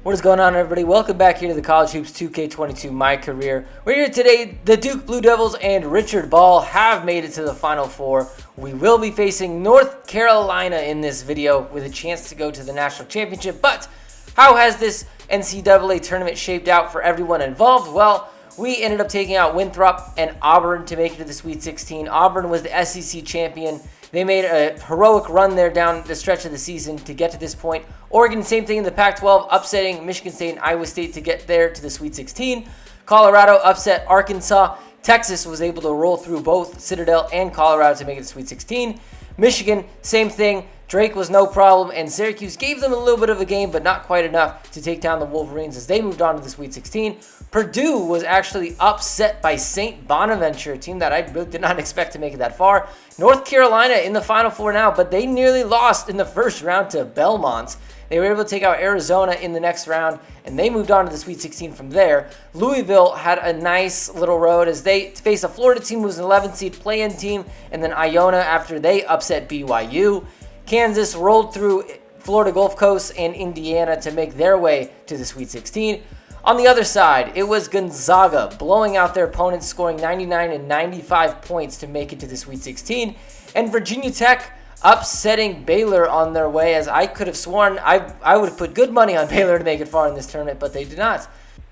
What is going on, everybody? Welcome back here to the College Hoops 2K22 My Career. We're here today. The Duke Blue Devils and Richard Ball have made it to the Final Four. We will be facing North Carolina in this video with a chance to go to the national championship. But how has this NCAA tournament shaped out for everyone involved? Well, we ended up taking out Winthrop and Auburn to make it to the Sweet 16. Auburn was the SEC champion. They made a heroic run there down the stretch of the season to get to this point. Oregon, same thing in the Pac-12, upsetting Michigan State and Iowa State to get there to the Sweet 16. Colorado upset Arkansas. Texas was able to roll through both Citadel and Colorado to make it to the Sweet 16. Michigan, same thing. Drake was no problem, and Syracuse gave them a little bit of a game, but not quite enough to take down the Wolverines as they moved on to the Sweet 16. Purdue was actually upset by St. Bonaventure, a team that I really did not expect to make it that far. North Carolina in the Final Four now, but they nearly lost in the first round to Belmont. They were able to take out Arizona in the next round, and they moved on to the Sweet 16 from there. Louisville had a nice little road as they faced a Florida team who was an 11th seed play-in team, and then Iona after they upset BYU. Kansas rolled through Florida Gulf Coast and Indiana to make their way to the Sweet 16. On the other side, it was Gonzaga blowing out their opponents, scoring 99 and 95 points to make it to the Sweet 16. And Virginia Tech upsetting Baylor on their way, as I could have sworn I would have put good money on Baylor to make it far in this tournament, but they did not.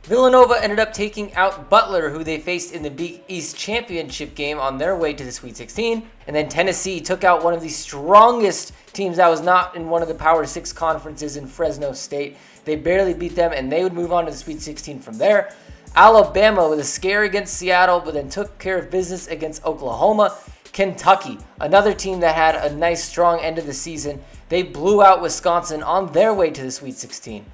Villanova ended up taking out Butler, who they faced in the Big East Championship game on their way to the Sweet 16. And then Tennessee took out one of the strongest teams that was not in one of the Power 6 conferences in Fresno State. They barely beat them, and they would move on to the Sweet 16 from there. Alabama with a scare against Seattle, but then took care of business against Oklahoma. Kentucky, another team that had a nice, strong end of the season. They blew out Wisconsin on their way to the Sweet 16.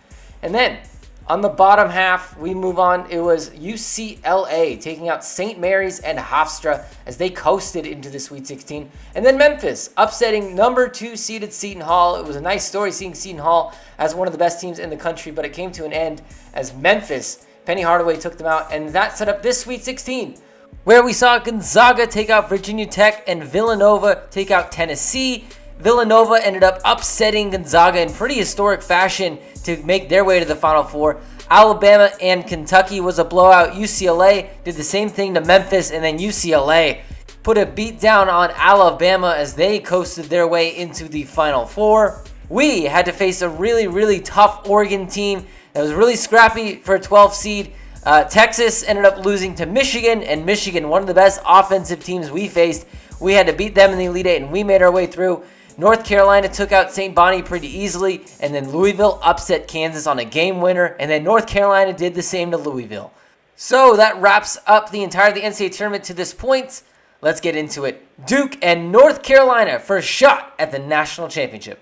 And then on the bottom half, we move on. It was UCLA taking out St. Mary's and Hofstra as they coasted into the Sweet 16. And then Memphis upsetting number 2 seeded Seton Hall. It was a nice story seeing Seton Hall as one of the best teams in the country, but it came to an end as Memphis, Penny Hardaway took them out, and that set up this Sweet 16, where we saw Gonzaga take out Virginia Tech and Villanova take out Tennessee. Villanova ended up upsetting Gonzaga in pretty historic fashion to make their way to the Final Four. Alabama and Kentucky was a blowout. UCLA did the same thing to Memphis, and then UCLA put a beat down on Alabama as they coasted their way into the Final Four. We had to face a really, really tough Oregon team that was really scrappy for a 12th seed. Texas ended up losing to Michigan, and Michigan, one of the best offensive teams we faced. We had to beat them in the Elite Eight, and we made our way through. North Carolina took out St. Bonnie pretty easily, and then Louisville upset Kansas on a game winner, and then North Carolina did the same to Louisville. So that wraps up the entire NCAA tournament to this point. Let's get into it. Duke and North Carolina for a shot at the national championship.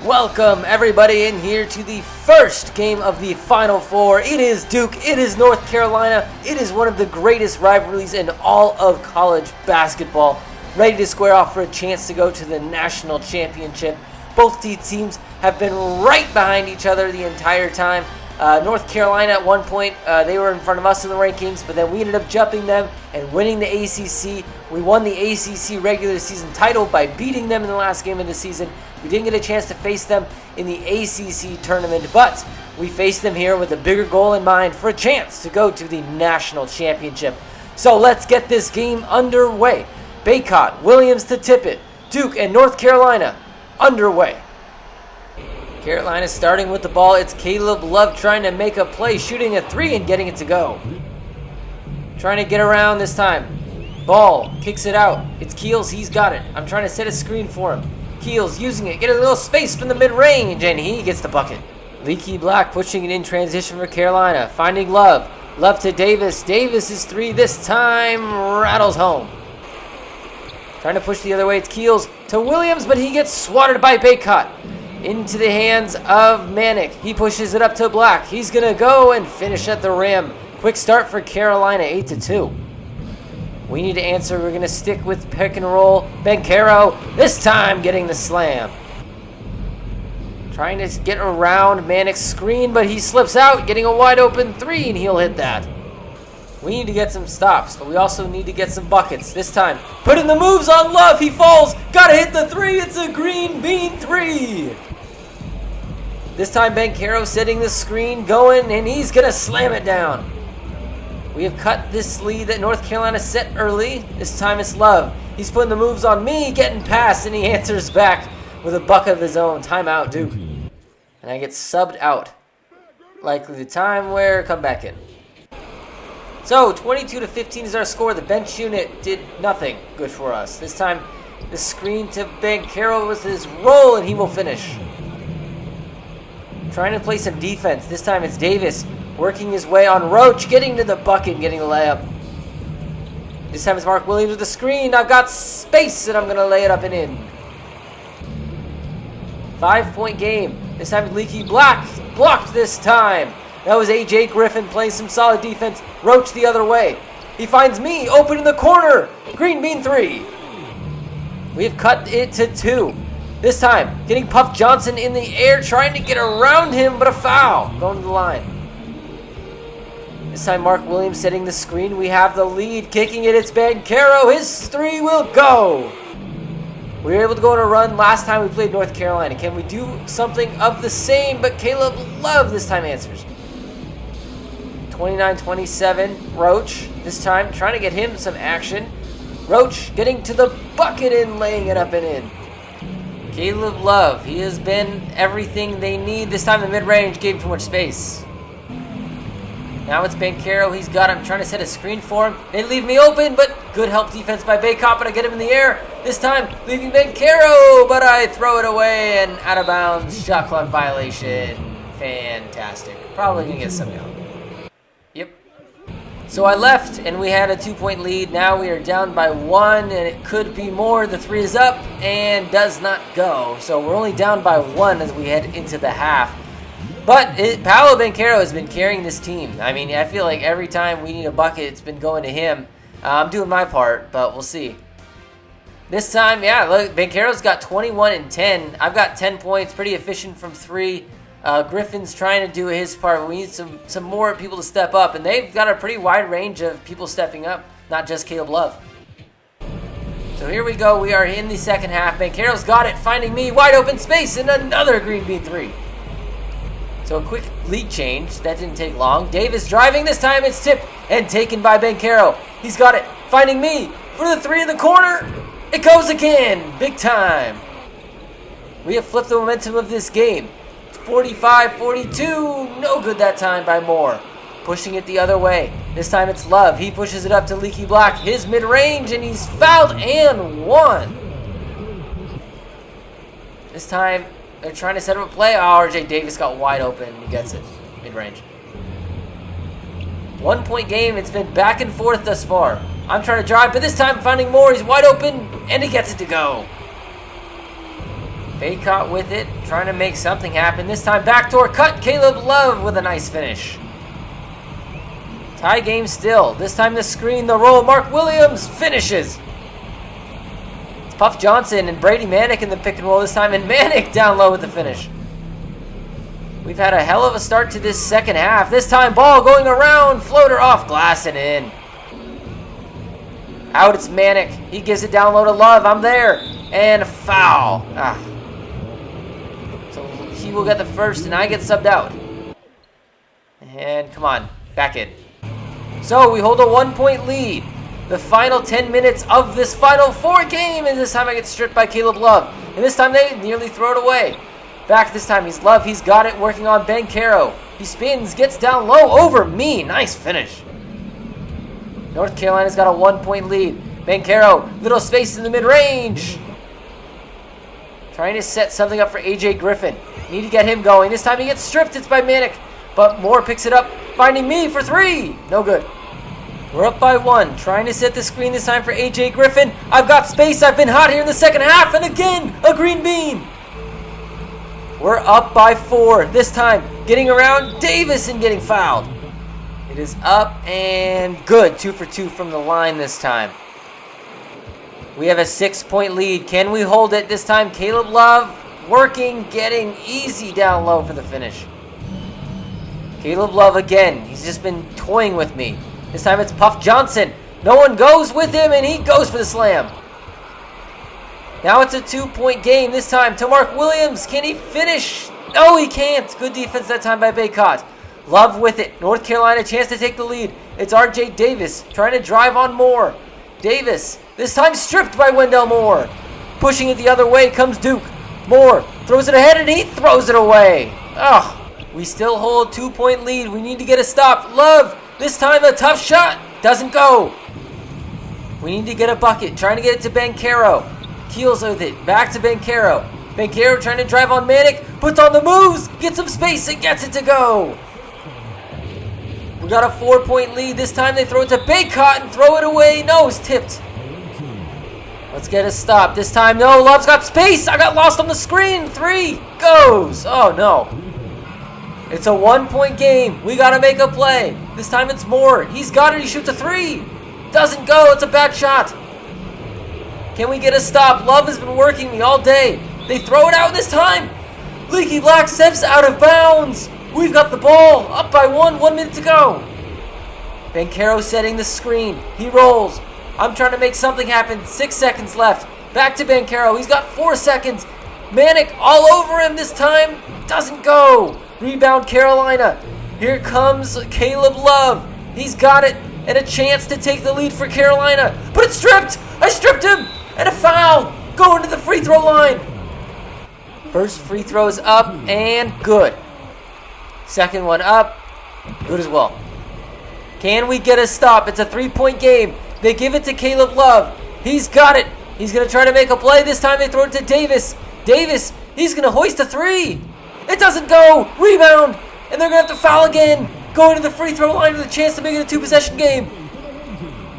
Welcome everybody in here to the first game of the Final Four. It is Duke, it is North Carolina, it is one of the greatest rivalries in all of college basketball. Ready to square off for a chance to go to the national championship. Both teams have been right behind each other the entire time. North Carolina at one point, they were in front of us in the rankings, but then we ended up jumping them and winning the ACC. We won the ACC regular season title by beating them in the last game of the season. We didn't get a chance to face them in the ACC tournament, but we faced them here with a bigger goal in mind for a chance to go to the national championship. So let's get this game underway. Baycott, Williams to Tippett, Duke and North Carolina underway. Carolina starting with the ball. It's Caleb Love trying to make a play, shooting a 3 and getting it to go. Trying to get around this time. Ball, kicks it out. It's Keels, he's got it. I'm trying to set a screen for him. Keels using it, get a little space from the mid-range, and he gets the bucket. Leaky Black pushing it in transition for Carolina. Finding Love. Love to Davis. Davis' 3 this time rattles home. Trying to push the other way. It's Keels to Williams, but he gets swatted by Baycott. Into the hands of Manick. He pushes it up to Black. He's going to go and finish at the rim. Quick start for Carolina, 8-2. We need to answer. We're going to stick with pick and roll. Bencaro, this time getting the slam. Trying to get around Manick's screen, but he slips out, getting a wide open 3, and he'll hit that. We need to get some stops, but we also need to get some buckets. This time, putting the moves on Love. He falls. Got to hit the 3. It's a green bean 3. This time Banchero setting the screen going, and he's going to slam it down. We have cut this lead that North Carolina set early. This time it's Love. He's putting the moves on me, getting past, and he answers back with a bucket of his own. Timeout, Duke. And I get subbed out. Likely the time where come back in. So 22-15 is our score. The bench unit did nothing good for us. This time the screen to Banchero with his roll, and he will finish. Trying to play some defense. This time it's Davis working his way on Roach, getting to the bucket and getting the layup. This time it's Mark Williams with the screen. I've got space, and I'm going to lay it up and in. 5-point game. This time Leaky Black blocked this time. That was A.J. Griffin playing some solid defense. Roach the other way. He finds me open in the corner. Green Bean 3. We have cut it to 2. This time, getting Puff Johnson in the air, trying to get around him, but a foul. Going to the line. This time, Mark Williams setting the screen. We have the lead. Kicking it, it's Banchero. His 3 will go. We were able to go on a run last time we played North Carolina. Can we do something of the same? But Caleb Love this time answers. 29-27, Roach. This time, trying to get him some action. Roach getting to the bucket and laying it up and in. Caleb Love, he has been everything they need. This time the mid-range gave too much space. Now it's Banchero. He's got him, trying to set a screen for him. They leave me open, but good help defense by Baycott, but I get him in the air. This time, leaving Banchero, but I throw it away and out of bounds. Shot clock violation. Fantastic. Probably going to get some out. Yep. So I left, and we had a 2-point lead. Now we are down by 1, and it could be more. The 3 is up and does not go. So we're only down by 1 as we head into the half. But Paolo Banchero has been carrying this team. I mean, I feel like every time we need a bucket, it's been going to him. I'm doing my part, but we'll see. This time, yeah, look, Banchero's got 21 and 10. I've got 10 points, pretty efficient from 3. Griffin's trying to do his part. We need some more people to step up, and they've got a pretty wide range of people stepping up, not just Caleb Love. So here we go. We are in the second half. Banchero's got it, finding me, wide open space, and another Green Bean 3. So a quick lead change. That didn't take long. Davis driving. This time it's tipped and taken by Banchero. He's got it. Finding me for the 3 in the corner. It goes again. Big time. We have flipped the momentum of this game. 45-42. No good that time by Moore. Pushing it the other way. This time it's Love. He pushes it up to Leaky Black. His mid-range, and he's fouled and won. This time they're trying to set up a play. Oh, RJ Davis got wide open. He gets it. Mid-range. 1-point game. It's been back and forth thus far. I'm trying to drive, but this time finding Moore. He's wide open, and he gets it to go. Baycott with it, trying to make something happen. This time backdoor cut. Caleb Love with a nice finish. Tie game still. This time the screen, the roll. Mark Williams finishes. Puff Johnson and Brady Manick in the pick and roll this time, and Manick down low with the finish. We've had a hell of a start to this second half. This time ball going around, floater off glass and in. Out it's Manick. He gives it down low to Love. I'm there. And a foul. So he will get the first, and I get subbed out. And come on, back in. So we hold a 1-point lead. The final 10 minutes of this Final Four game, and this time I get stripped by Caleb Love. And this time they nearly throw it away. Back this time, he's Love. He's got it, working on Banchero. He spins, gets down low over me. Nice finish. North Carolina's got a 1-point lead. Banchero, little space in the mid-range. Trying to set something up for A.J. Griffin. Need to get him going. This time he gets stripped. It's by Manick. But Moore picks it up, finding me for 3. No good. We're up by 1. Trying to set the screen this time for A.J. Griffin. I've got space. I've been hot here in the second half. And again, a green bean. We're up by 4. This time, getting around Davis and getting fouled. It is up and good. 2 for 2 from the line this time. We have a 6-point lead. Can we hold it? This time, Caleb Love working, getting easy down low for the finish. Caleb Love again. He's just been toying with me. This time it's Puff Johnson. No one goes with him, and he goes for the slam. Now it's a 2-point game this time to Mark Williams. Can he finish? No, he can't. Good defense that time by Baycott. Love with it. North Carolina chance to take the lead. It's R.J. Davis trying to drive on Moore. Davis, this time stripped by Wendell Moore. Pushing it the other way comes Duke. Moore throws it ahead and he throws it away. We still hold a 2-point lead. We need to get a stop. Love, this time a tough shot. Doesn't go. We need to get a bucket. Trying to get it to Banchero. Keels with it. Back to Banchero. Banchero trying to drive on Manic. Puts on the moves. Gets some space and gets it to go. We got a 4-point lead. This time they throw it to Baycott and throw it away. No, it's tipped. Let's get a stop. This time, no. Love's got space. I got lost on the screen. 3 goes. Oh, no. It's a 1-point game. We got to make a play. This time it's Moore. He's got it. He shoots a 3. Doesn't go. It's a bad shot. Can we get a stop? Love has been working me all day. They throw it out this time. Leaky Black steps out of bounds. We've got the ball. Up by 1 minute to go. Banchero setting the screen. He rolls. I'm trying to make something happen. 6 seconds left. Back to Banchero. He's got 4 seconds. Manic all over him this time. Doesn't go. Rebound Carolina. Here comes Caleb Love. He's got it. And a chance to take the lead for Carolina. But it's stripped. I stripped him. And a foul. Going to the free throw line. First free throw is up and good. Second one up. Good as well. Can we get a stop? It's a 3-point game. They give it to Caleb Love. He's got it. He's going to try to make a play. This time they throw it to Davis. Davis, he's going to hoist a 3. It doesn't go. Rebound. And they're going to have to foul again. Going to the free throw line with a chance to make it a 2-possession game.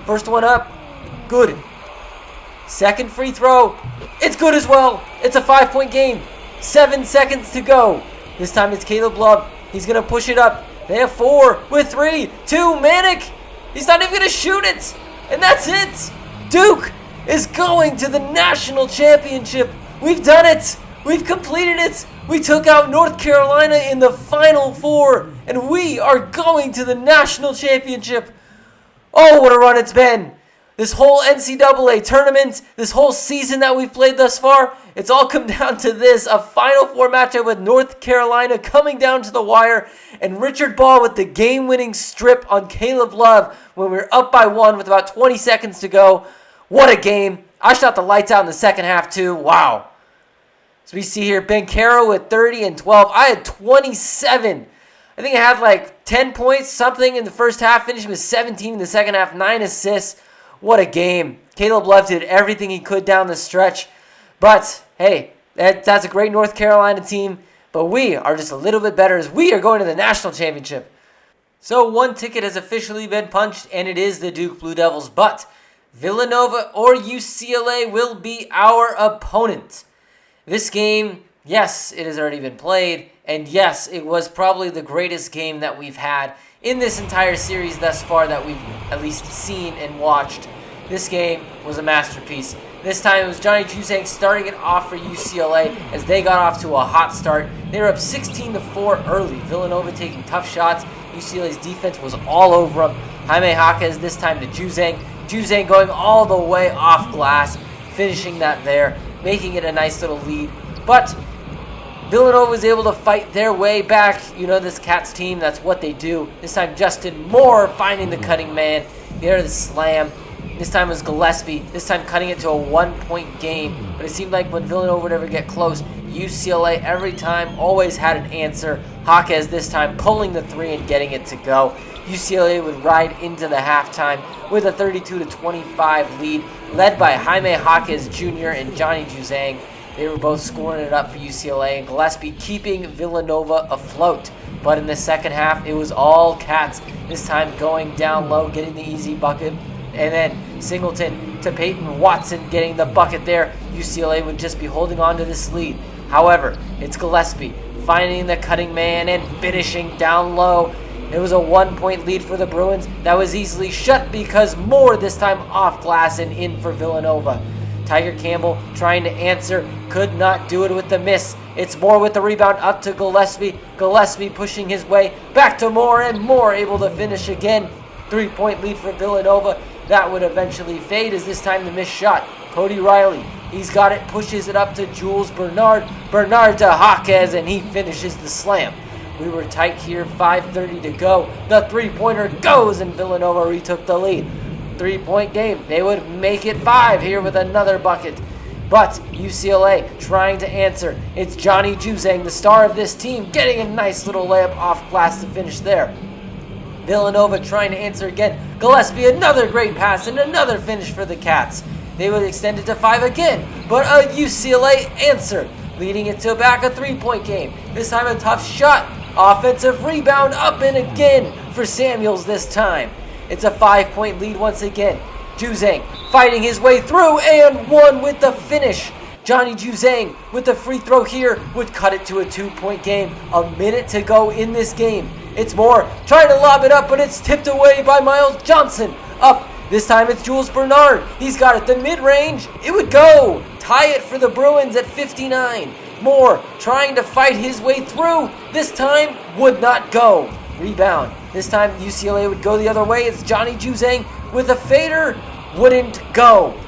First one up. Good. Second free throw. It's good as well. It's a 5-point game. 7 seconds to go. This time it's Caleb Love. He's going to push it up. They have 4 with 3. 2. Manic. He's not even going to shoot it. And that's it. Duke is going to the national championship. We've done it. We've completed it. We took out North Carolina in the Final Four. And we are going to the national championship. Oh, what a run it's been. This whole NCAA tournament, this whole season that we've played thus far, it's all come down to this, a Final Four matchup with North Carolina coming down to the wire, and Richard Ball with the game-winning strip on Caleb Love when we were up by 1 with about 20 seconds to go. What a game. I shot the lights out in the second half too. Wow. So we see here Banchero with 30 and 12. I had 27. I think I had like 10 points, something in the first half, finished with 17 in the second half, 9 assists. What a game. Caleb Love did everything he could down the stretch. But, hey, that's a great North Carolina team. But we are just a little bit better as we are going to the national championship. So one ticket has officially been punched, and it is the Duke Blue Devils. But Villanova or UCLA will be our opponent. This game, yes, it has already been played. And yes, it was probably the greatest game that we've had in this entire series thus far that we've at least seen and watched. This game was a masterpiece. This time it was Johnny Juzang starting it off for UCLA as they got off to a hot start. They were up 16-4 early. Villanova taking tough shots. UCLA's defense was all over them. Jaime Jaquez this time to Juzang. Juzang going all the way off glass, finishing that there, making it a nice little lead. But Villanova was able to fight their way back. You know this Cats team, that's what they do. This time Justin Moore finding the cutting man. There's the slam. This time it was Gillespie. This time cutting it to a 1-point game. But it seemed like when Villanova would ever get close, UCLA every time always had an answer. Jaquez this time pulling the 3 and getting it to go. UCLA would ride into the halftime with a 32-25 lead, led by Jaime Jaquez Jr. and Johnny Juzang. They were both scoring it up for UCLA, and Gillespie keeping Villanova afloat. But in the second half, it was all Cats. This time going down low, getting the easy bucket. And then Singleton to Peyton Watson getting the bucket there. UCLA would just be holding on to this lead. However, it's Gillespie finding the cutting man and finishing down low. It was a 1-point lead for the Bruins that was easily shut because Moore this time off glass and in for Villanova. Tiger Campbell trying to answer, could not do it with the miss. It's Moore with the rebound up to Gillespie. Gillespie pushing his way back to Moore, and Moore able to finish again. 3-point lead for Villanova. That would eventually fade as this time the missed shot. Cody Riley He's got it, pushes it up to Jules Bernard. Bernard to Jaquez, and he finishes the slam. We were tight here, 5:30 to go. The three-pointer goes, and Villanova retook the lead. 3-point game. They would make it 5 here with another bucket. But UCLA trying to answer. It's Johnny Juzang, the star of this team, getting a nice little layup off glass to finish there. Villanova trying to answer again. Gillespie, another great pass and another finish for the Cats. They would extend it to 5 again, but a UCLA answer, leading it to back a 3-point game. This time a tough shot. Offensive rebound up and again for Samuels this time. It's a 5-point lead once again. Juzang fighting his way through and one with the finish. Johnny Juzang with the free throw here would cut it to a 2-point game. A minute to go in this game. It's Moore trying to lob it up, but it's tipped away by Miles Johnson. Up. This time it's Jules Bernard. He's got it. The mid-range. It would go. Tie it for the Bruins at 59. Moore trying to fight his way through. This time would not go. Rebound. This time UCLA would go the other way. It's Johnny Juzang with a fader. Wouldn't go.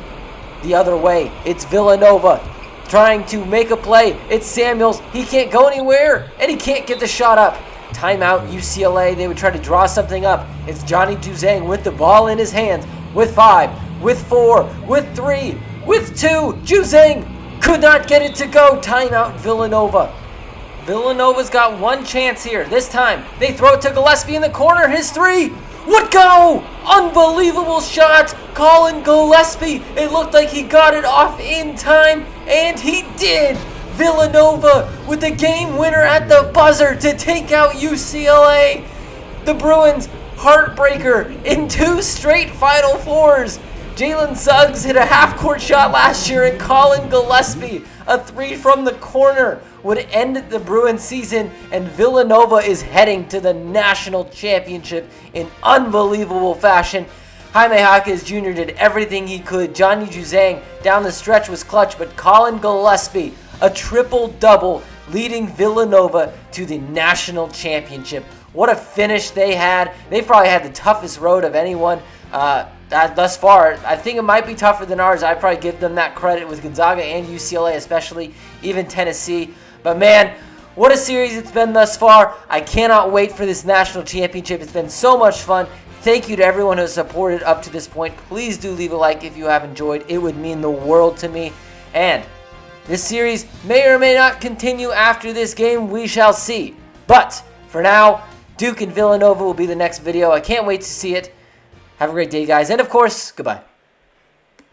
The other way. It's Villanova trying to make a play. It's Samuels. He can't go anywhere, and he can't get the shot up. Timeout UCLA. They would try to draw something up. It's Johnny Juzang with the ball in his hands. With 5, with 4, with 3, with 2. Juzang could not get it to go. Timeout Villanova. Villanova's got one chance here. This time they throw it to Gillespie in the corner. His 3 would go. Unbelievable shot. Colin Gillespie. It looked like he got it off in time, and he did. Villanova with the game winner at the buzzer to take out UCLA. The Bruins heartbreaker in 2 straight Final Fours. Jalen Suggs hit a half-court shot last year, and Colin Gillespie, a 3 from the corner, would end the Bruins season, and Villanova is heading to the national championship in unbelievable fashion. Jaime Jaquez Jr. did everything he could. Johnny Juzang down the stretch was clutch, but Colin Gillespie, a triple-double, leading Villanova to the national championship. What a finish they had. They probably had the toughest road of anyone thus far. I think it might be tougher than ours. I'd probably give them that credit with Gonzaga and UCLA especially, even Tennessee. But man, what a series it's been thus far. I cannot wait for this national championship. It's been so much fun. Thank you to everyone who has supported up to this point. Please do leave a like if you have enjoyed. It would mean the world to me. And this series may or may not continue after this game. We shall see. But for now, Duke and Villanova will be the next video. I can't wait to see it. Have a great day, guys. And of course, goodbye.